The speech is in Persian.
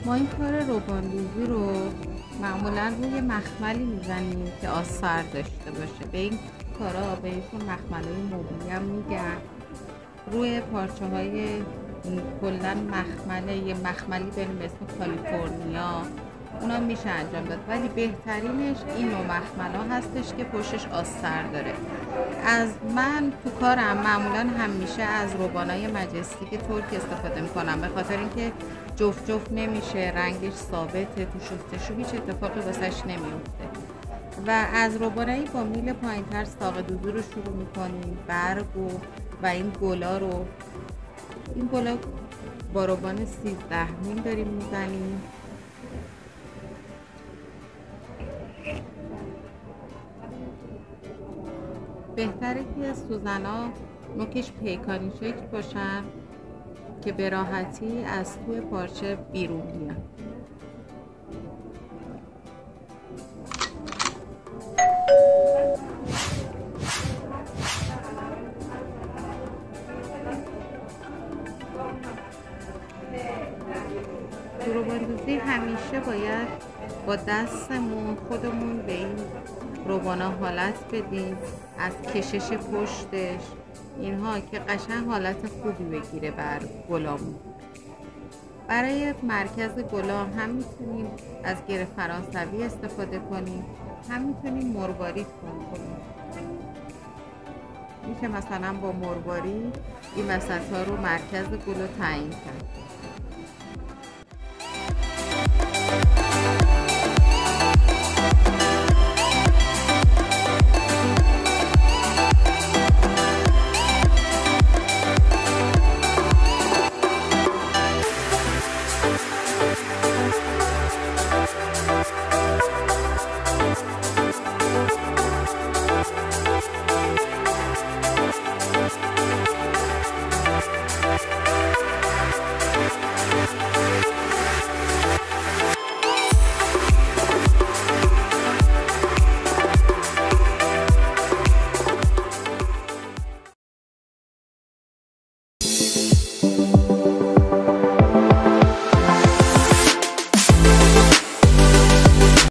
ما این کار روغندوزی رو معمولا روی مخملی میزنیم که آثار داشته باشه. به این کارا بهشون مخملای موبیلی هم میگن. روی پارچه های کلا مخمله، یه مخملی بریم به اسم کالیفرنیا، اونا میشه انجام داد، ولی بهترینش این نوع مخملا هستش که پشتش آستر داره. از من تو کارم معمولا همیشه از روبانای مجستیک ترک استفاده میکنم، به خاطر اینکه جفت جفت نمیشه، رنگش ثابته، تو شستشو هیچ اتفاقی واسش نمیفته. و از روبانایی با میل پایینتر ساق دوزی رو شروع میکنیم، برگ و این گلا رو، این گلا با روبان 13 میل داریم میزنیم. بهتره که سوزنا نوکش پیکانی شکل باشن که به راحتی از توی پارچه بیرون بیان. تو روباندوزی همیشه باید با دستمون خودمون به این روبانا حالت بدیم، از کشش پشتش اینها، که قشنگ حالت خوبی بگیره بر گلامون. برای مرکز گلا هم میتونیم از گره فرانسوی استفاده کنیم، هم میتونیم مروارید کنیم. میشه مثلا با مروارید این وسط ها رو مرکز گل رو تعیین کرد.